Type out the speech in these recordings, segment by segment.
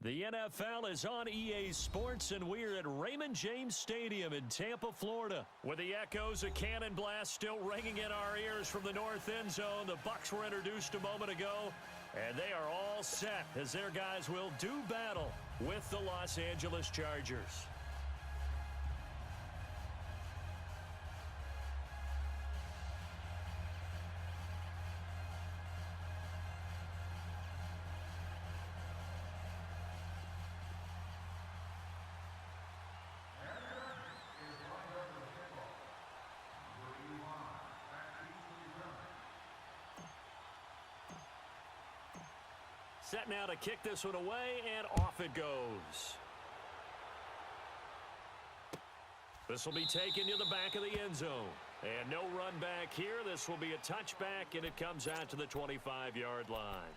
The NFL is on EA Sports, and we're at Raymond James Stadium in Tampa, Florida. With the echoes of Cannon Blast still ringing in our ears from the north end zone, the Bucs were introduced a moment ago, and they are all set as their guys will do battle with the Los Angeles Chargers. Set now to kick this one away, and off it goes. This will be taken to the back of the end zone. And no run back here. This will be a touchback, and it comes out to the 25-yard line.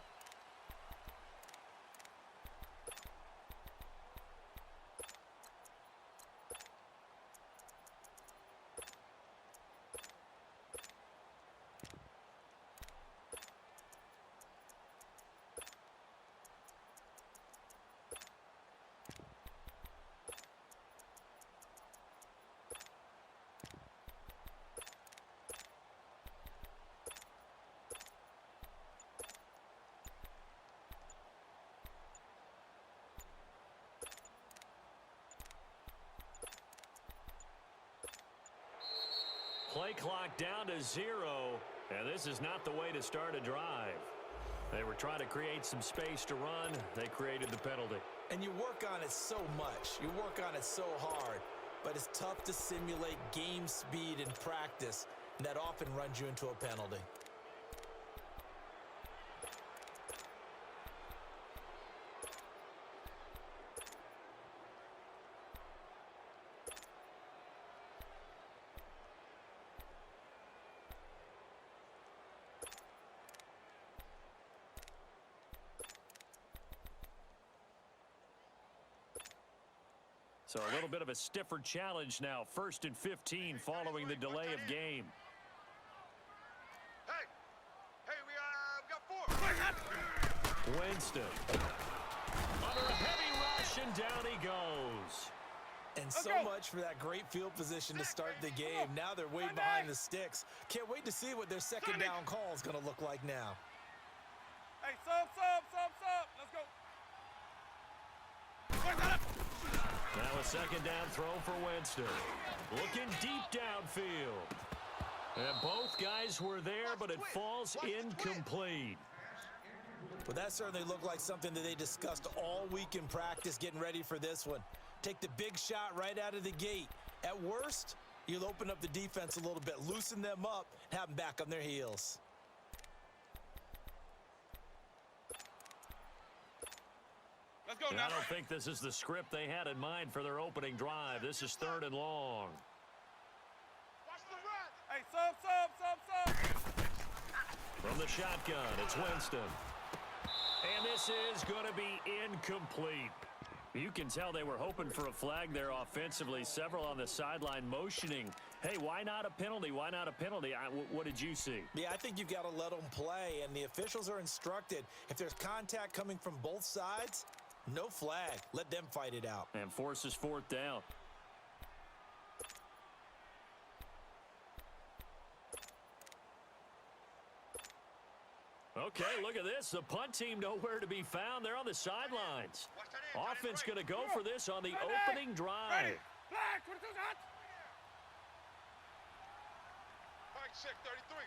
Play clock down to 0, and this is not the way to start a drive. They were trying to create some space to run. They created the penalty. And you work on it so much. You work on it so hard. But it's tough to simulate game speed in practice, and that often runs you into a penalty. So a little bit of a stiffer challenge now. 1st and 15 following the delay of game. Hey, we got 4. Winston. Under a heavy rush, and down he goes. And so much for that great field position to start the game. Now they're way behind the sticks. Can't wait to see what their second down call is going to look like now. Hey, sub. Let's go. Now a second down throw for Winston. Looking deep downfield. And both guys were there, but it falls incomplete. Well, that certainly looked like something that they discussed all week in practice getting ready for this one. Take the big shot right out of the gate. At worst, you'll open up the defense a little bit, loosen them up, and have them back on their heels. Let's go And now. I don't think this is the script they had in mind for their opening drive. This is 3rd and long. Watch the run. Hey, sub. From the shotgun, it's Winston. And this is going to be incomplete. You can tell they were hoping for a flag there offensively. Several on the sideline motioning. Hey, why not a penalty? Why not a penalty? What did you see? Yeah, I think you've got to let them play, and the officials are instructed. If there's contact coming from both sides, no flag. Let them fight it out. And forces 4th down. Okay, look at this. The punt team nowhere to be found. They're on the sidelines. Offense going to go for this on the opening drive. Black, 22 shots. Mike, 6, 33.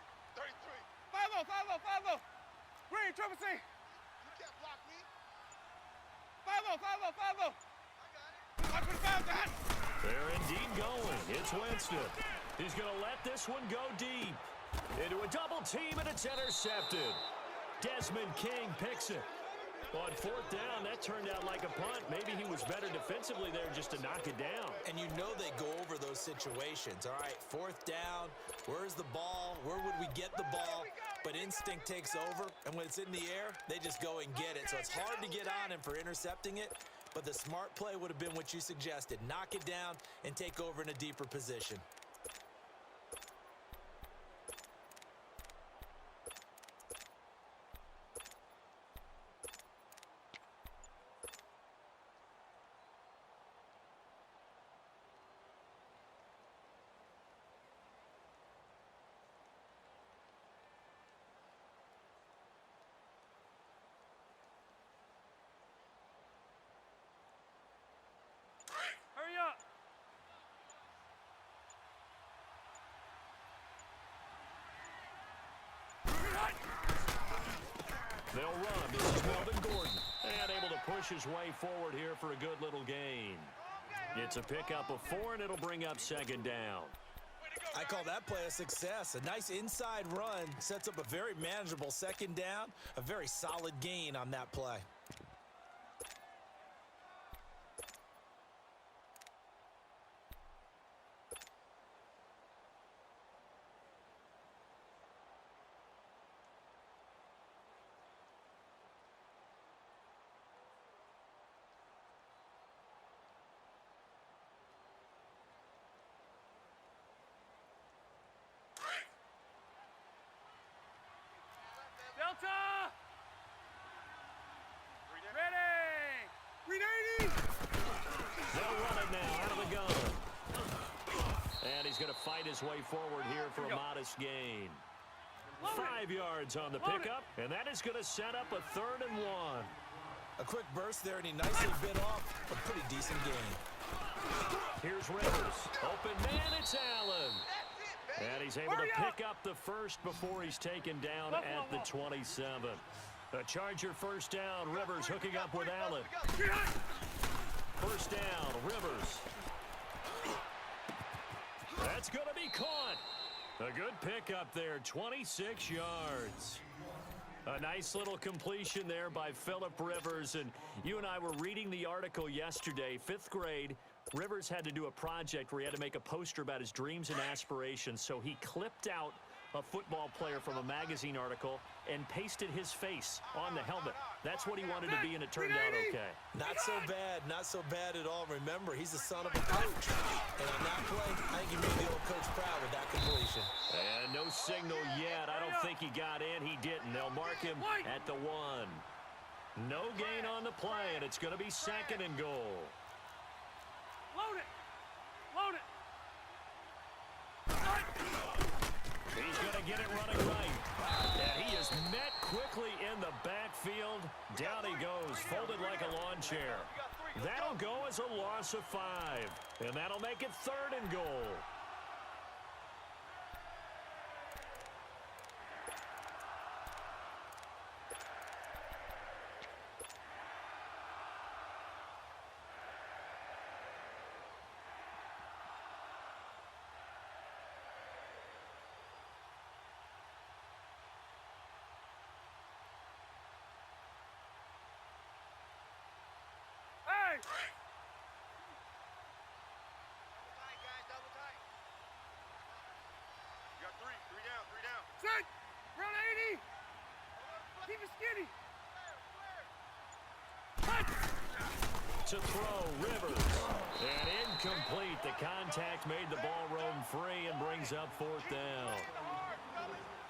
5-0. Green, triple C. You can't block me. 5-0. I got it. They're indeed going. It's Winston. He's going to let this one go deep. Into a double team, and it's intercepted. Desmond King picks it. On 4th down, that turned out like a punt. Maybe he was better defensively there just to knock it down. And you know they go over those situations. All right, 4th down, where's the ball? Where would we get the ball? But instinct takes over, and when it's in the air, they just go and get it. So it's hard to get on him for intercepting it, but the smart play would have been what you suggested. Knock it down and take over in a deeper position. They'll run. This is Melvin Gordon. And able to push his way forward here for a good little gain. It's a pickup of 4, and it'll bring up second down. I call that play a success. A nice inside run sets up a very manageable second down. A very solid gain on that play. Delta! Ready! 380! They'll run it now out of the gun. And he's going to fight his way forward here for a modest gain. 5 yards on the pickup, and that is going to set up a 3rd and 1. A quick burst there, and he nicely bit off a pretty decent gain. Here's Rivers. Open man, it's Allen. And he's able to pick up the first before he's taken down at the 27. A Charger first down. Rivers hooking up with Allen. First down, Rivers. That's going to be caught. A good pickup there, 26 yards. A nice little completion there by Phillip Rivers. And you and I were reading the article yesterday, 5th grade. Rivers had to do a project where he had to make a poster about his dreams and aspirations, so he clipped out a football player from a magazine article and pasted his face on the helmet. That's what he wanted to be, and it turned out okay. Not so bad at all. Remember, he's the son of a coach. And on that play, I think he made the old coach proud with that completion. And no signal yet. I don't think he got in. He didn't. They'll mark him at the 1. No gain on the play, and it's going to be 2nd and goal. Load it! Load it! He's going to get it running right. And he is met quickly in the backfield. Down he goes, folded like a lawn chair. That'll go as a loss of 5. And that'll make it 3rd and goal. Hey! You got 3 down. Set! Round 80! Keep it skinny! To throw, Rivers. And incomplete. The contact made the ball roam free and brings up 4th down.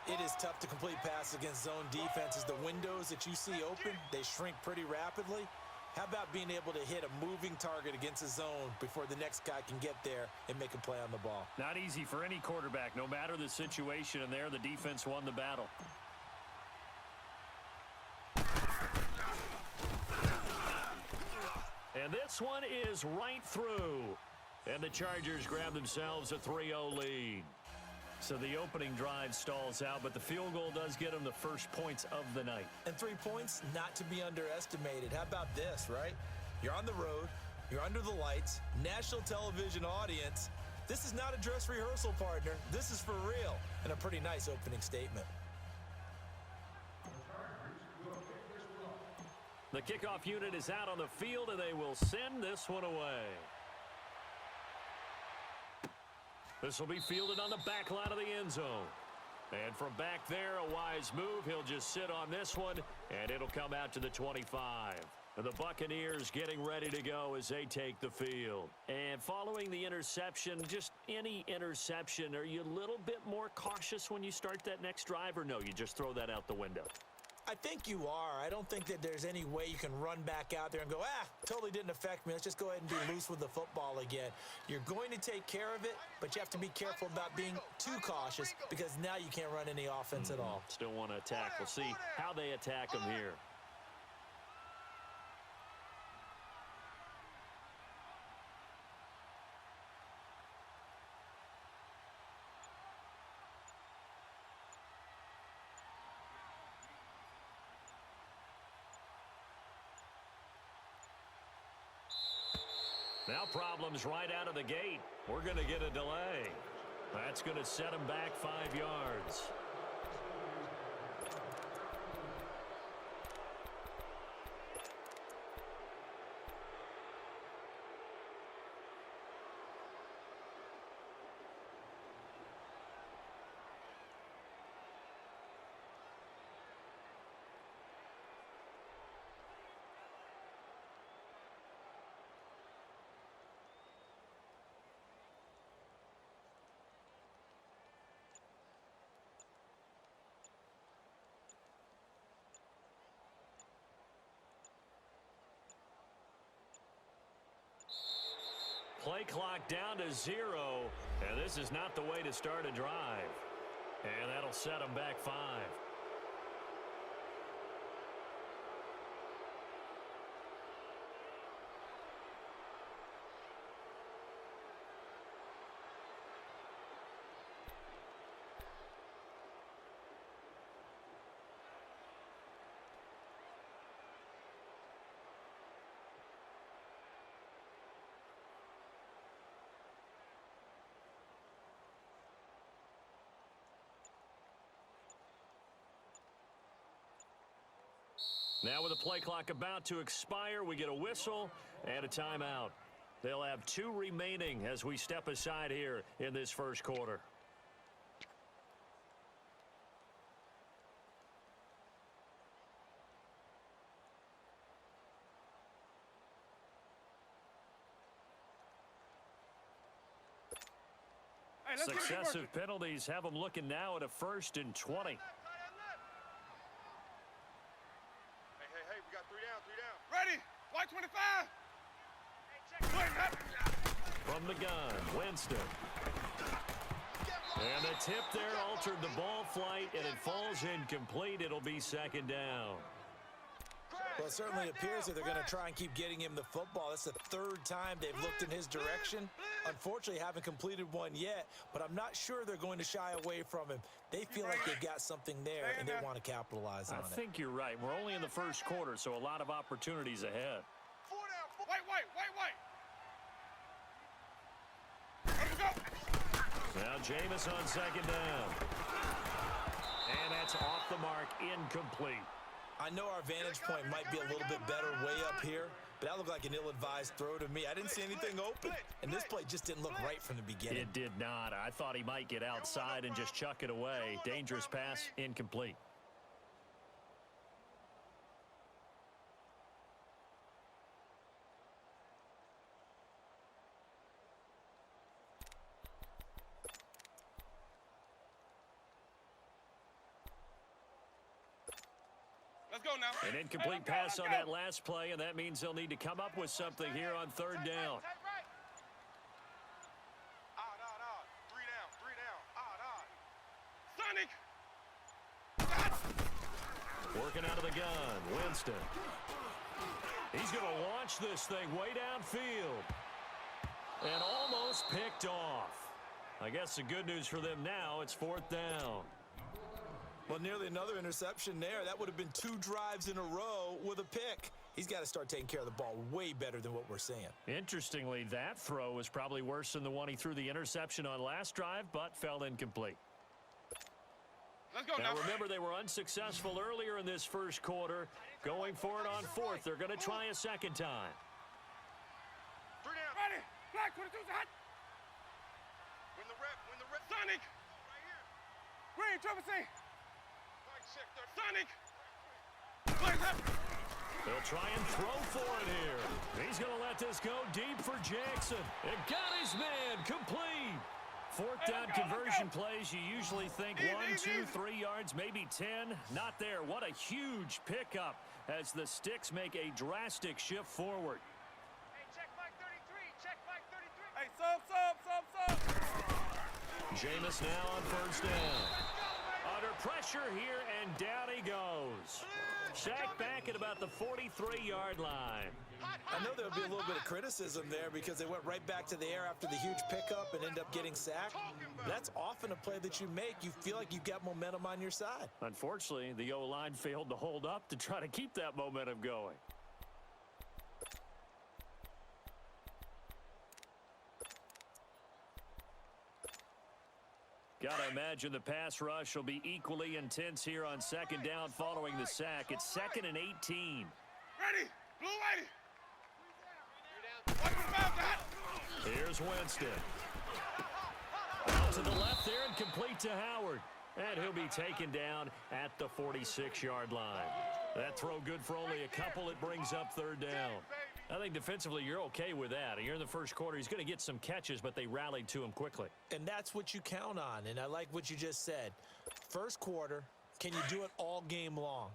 It is tough to complete passes against zone defenses. The windows that you see open, they shrink pretty rapidly. How about being able to hit a moving target against a zone before the next guy can get there and make a play on the ball? Not easy for any quarterback, no matter the situation, and there the defense won the battle. And this one is right through. And the Chargers grab themselves a 3-0 lead. So the opening drive stalls out, but the field goal does get them the first points of the night. And 3 points, not to be underestimated. How about this, right? You're on the road. You're under the lights. National television audience. This is not a dress rehearsal, partner. This is for real. And a pretty nice opening statement. The kickoff unit is out on the field, and they will send this one away. This will be fielded on the back line of the end zone. And from back there, a wise move. He'll just sit on this one, and it'll come out to the 25. And the Buccaneers getting ready to go as they take the field. And following the interception, just any interception, are you a little bit more cautious when you start that next drive, or no, you just throw that out the window? I think you are. I don't think that there's any way you can run back out there and go, totally didn't affect me. Let's just go ahead and be loose with the football again. You're going to take care of it, but you have to be careful about being too cautious because now you can't run any offense at all. Still want to attack. We'll see how they attack them here. Now problems right out of the gate. We're going to get a delay. That's going to set him back 5 yards. Play clock down to 0, and this is not the way to start a drive. And that'll set them back 5. Now with the play clock about to expire, we get a whistle and a timeout. They'll have 2 remaining as we step aside here in this first quarter. Hey, let's get it Successive penalties have them looking now at a 1st and 20. Hey, we got 3 down. Ready? White 25. From the gun, Winston. And the tip there altered the ball flight, and it falls incomplete. It'll be 2nd down. Well, it certainly appears that they're going to try and keep getting him the football. That's the 3rd time they've looked in his direction. Unfortunately, haven't completed one yet, but I'm not sure they're going to shy away from him. They feel like they've got something there, and they want to capitalize on it. I think you're right. We're only in the first quarter, so a lot of opportunities ahead. White. Let's go. Now Jameis on 2nd down. And that's off the mark, incomplete. I know our vantage point might be a little bit better way up here, but that looked like an ill-advised throw to me. I didn't see anything open, and this play just didn't look right from the beginning. It did not. I thought he might get outside and just chuck it away. Dangerous pass, incomplete. Let's go now. An incomplete pass on that last play, and that means they'll need to come up with something here on 3rd down. Odd. 3 down. Odd. Sonic. Working out of the gun, Winston. He's going to launch this thing way downfield. And almost picked off. I guess the good news for them now, it's 4th down. Well, nearly another interception there. That would have been 2 drives in a row with a pick. He's got to start taking care of the ball way better than what we're seeing. Interestingly, that throw was probably worse than the one he threw the interception on last drive, but fell incomplete. Let's go Now, remember, they were unsuccessful earlier in this first quarter. Going for it on 4th. They're going to try a 2nd time. 3 down. Ready. Black 22's hot. Win the rep. Sonic. Right here. Green, Trevor C. Sonic. They'll try and throw for it here. He's going to let this go deep for Jackson. It got his man complete. 4th down conversion plays, you usually think 1, 2, 3 yards, maybe 10. Not there. What a huge pickup as the Sticks make a drastic shift forward. Hey, check Mike 33. Hey, sub. Jameis now on 1st down. Under pressure here, and down he goes. Sacked back at about the 43-yard line. I know there'll be a little bit of criticism there because they went right back to the air after the huge pickup and end up getting sacked. That's often a play that you make. You feel like you've got momentum on your side. Unfortunately, the O-line failed to hold up to try to keep that momentum going. Gotta imagine the pass rush will be equally intense here on second down following the sack. It's 2nd and 18. Ready? Blue lady. Watch the mouth, Dad. Here's Winston. Out to the left there and complete to Howard. And he'll be taken down at the 46-yard line. That throw good for only a couple. It brings up 3rd down. I think defensively you're okay with that. Here in the first quarter, he's going to get some catches, but they rallied to him quickly. And that's what you count on, and I like what you just said. First quarter, can you do it all game long?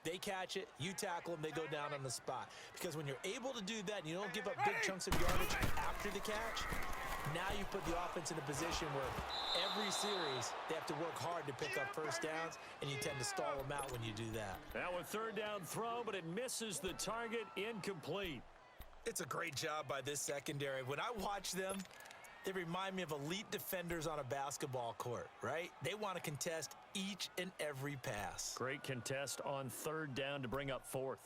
They catch it, you tackle them, they go down on the spot. Because when you're able to do that and you don't give up big chunks of yardage after the catch, now you put the offense in a position where every series they have to work hard to pick up first downs, and you tend to stall them out when you do that. Now a 3rd down throw, but it misses the target, incomplete. It's a great job by this secondary. When I watch them, they remind me of elite defenders on a basketball court, right? They want to contest each and every pass. Great contest on 3rd down to bring up 4th.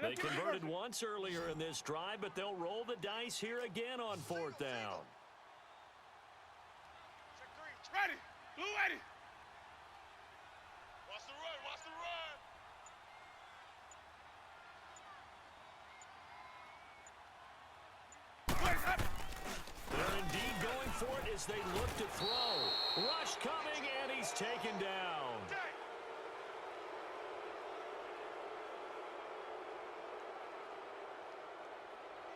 They converted once earlier in this drive, but they'll roll the dice here again on 4th down. Check 3. Ready? Blue lady. Watch the run. Watch the run. They're indeed going for it as they look to throw. Rush coming, and he's taken down.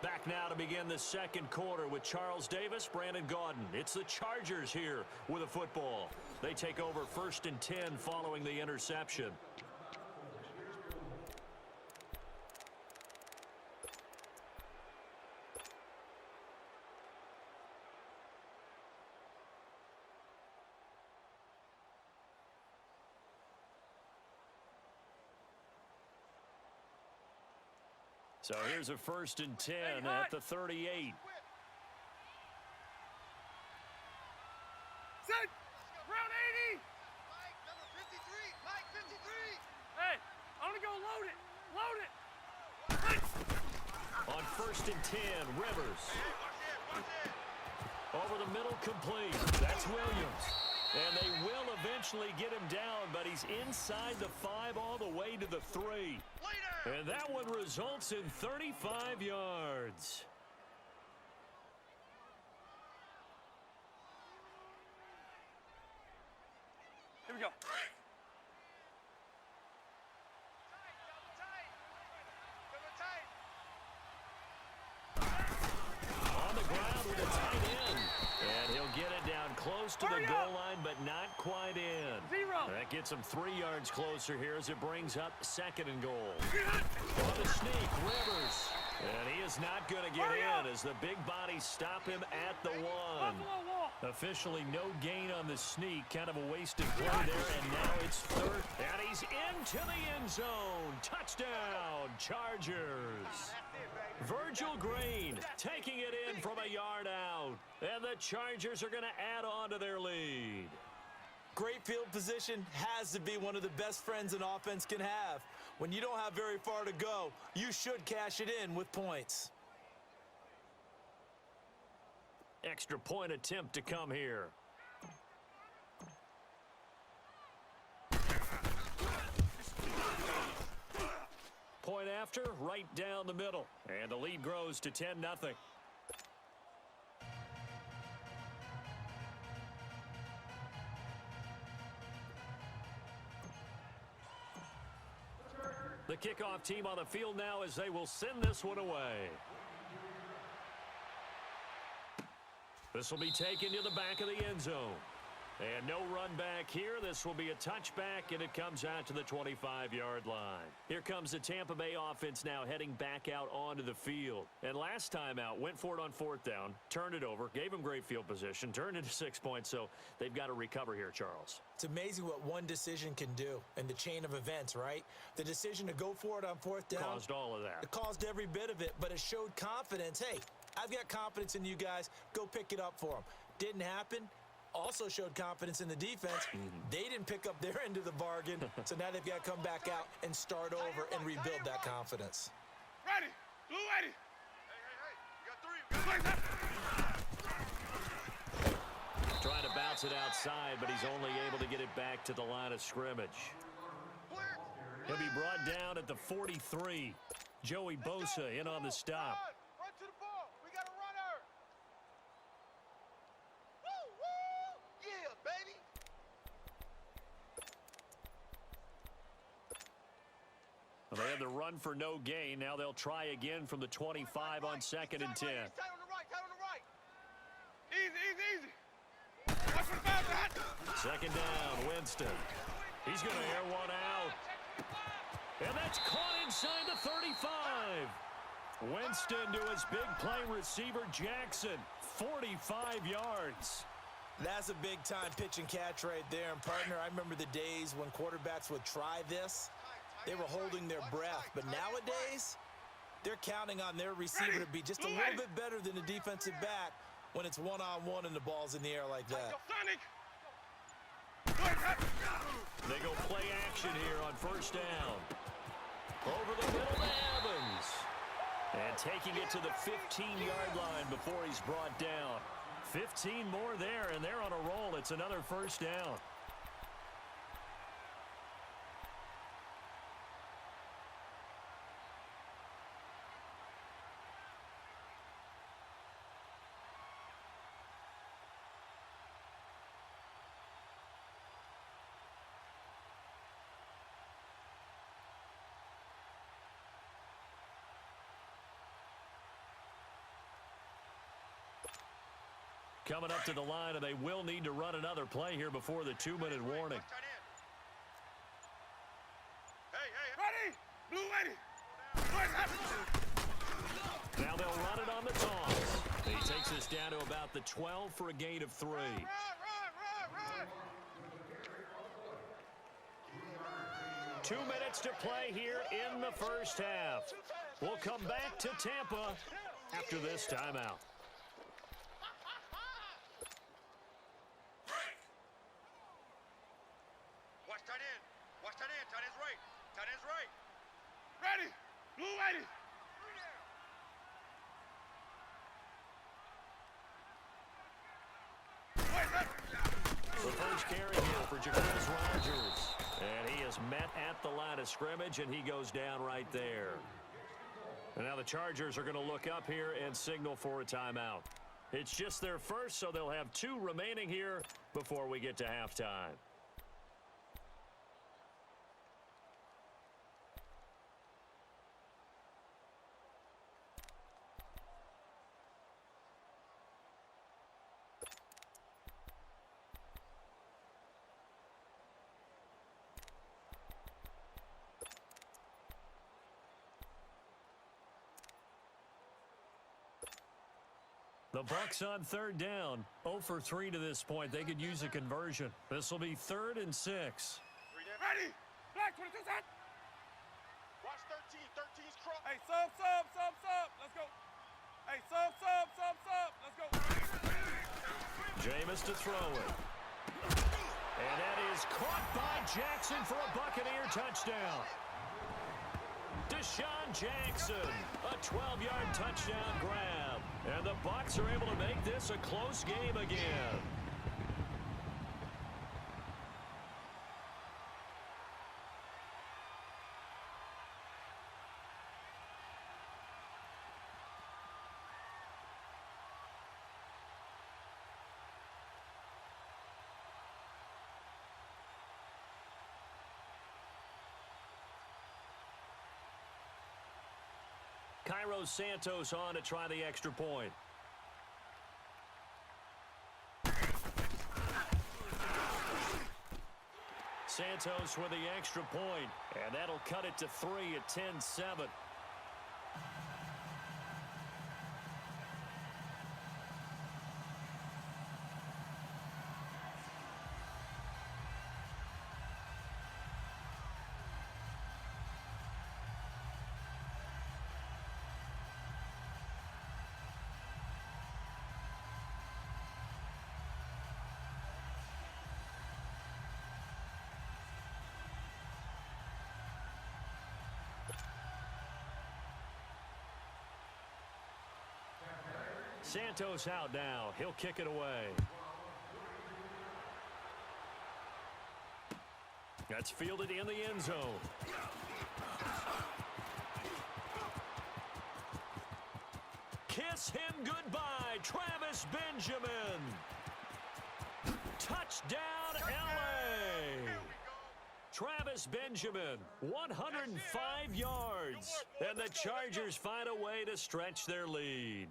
Back now to begin the second quarter with Charles Davis, Brandon Gaudin. It's the Chargers here with a football. They take over 1st and 10 following the interception. So here's a 1st and 10 at the 38. Set. Round 80. Mike, number 53. Mike, 53. Hey, I'm gonna go load it. Load it. On 1st and 10, Rivers. Over the middle, complete. That's Williams. And they will eventually get him down, but he's inside the 5 all the way to the 3. And that one results in 35 yards. Here we go. On the ground with a tight end. And he'll get it down close to the goal line, but not quite in. 0. That gets him 3 yards closer here as it brings up 2nd and goal. On the sneak, Rivers. And he is not going to get in as the big bodies stop him at the 1. Buffalo wall. Officially no gain on the sneak. Kind of a wasted play there, and now it's 3rd. And he's into the end zone. Touchdown, Chargers. Virgil Green taking it in from a yard out. And the Chargers are going to add on to their lead. Great field position has to be one of the best friends an offense can have. When you don't have very far to go, you should cash it in with points. Extra point attempt to come here. Point after, right down the middle. And the lead grows to 10-0. The kickoff team on the field now as they will send this one away. This will be taken to the back of the end zone. And no run back here. This will be a touchback, and it comes out to the 25-yard line. Here comes the Tampa Bay offense now heading back out onto the field. And last time out, went for it on 4th down, turned it over, gave them great field position, turned into 6 points, so they've got to recover here, Charles. It's amazing what one decision can do in the chain of events, right? The decision to go for it on 4th down. Caused all of that. It caused every bit of it, but it showed confidence. Hey, I've got confidence in you guys. Go pick it up for them. Didn't happen. Also showed confidence in the defense. They didn't pick up their end of the bargain, so now they've got to come back out and start over and rebuild that confidence. Ready. Blue lady. Trying to bounce it outside, but he's only able to get it back to the line of scrimmage. He'll be brought down at the 43. Joey Bosa in on the stop. Run to the ball. We got a runner. Woo, woo. Yeah, baby. Well, they had the run for no gain. Now they'll try again from the 25 on 2nd and 10. Tight on the right. Tight on the right. Easy. Watch for the foul. Second down, Winston. He's going to air one out. And that's caught inside the 35. Winston to his big play receiver, Jackson. 45 yards. That's a big-time pitch and catch right there. And, partner, I remember the days when quarterbacks would try this. They were holding their breath. But nowadays, they're counting on their receiver to be just a little bit better than the defensive back when it's one-on-one and the ball's in the air like that. Sonic. They go play action here on first down. Over the middle to Evans. And taking it to the 15-yard line before he's brought down. 15 more there, and they're on a roll. It's another first down. Coming up to the line, and they will need to run another play here before the 2-minute warning. Ready. Blue ready. Now they'll run it on the toss. He takes us down to about the 12 for a gain of 3. Run. 2 minutes to play here in the first half. We'll come back to Tampa after this timeout. Tight end's right. Tight end's right. Ready. Blue ready. The first carry here for Jacquizz Rodgers. And he is met at the line of scrimmage, and he goes down right there. And now the Chargers are going to look up here and signal for a timeout. It's just their first, so they'll have 2 remaining here before we get to halftime. The Bucs on third down. 0 for 3 to this point. They could use a conversion. This will be 3rd and 6. Ready. Black 22 set. Watch 13. 13's cross. Hey, sub. Let's go. Hey, sub. Let's go. Jameis to throw it. And that is caught by Jackson for a Buccaneer touchdown. Deshaun Jackson, a 12-yard touchdown grab. And the Bucs are able to make this a close game again. Cairo Santos on to try the extra point. Santos with the extra point, and that'll cut it to 3 at 10-7. Santos out now. He'll kick it away. That's fielded in the end zone. Kiss him goodbye, Travis Benjamin. Touchdown, LA. Travis Benjamin, 105 yards. And the Chargers find a way to stretch their lead.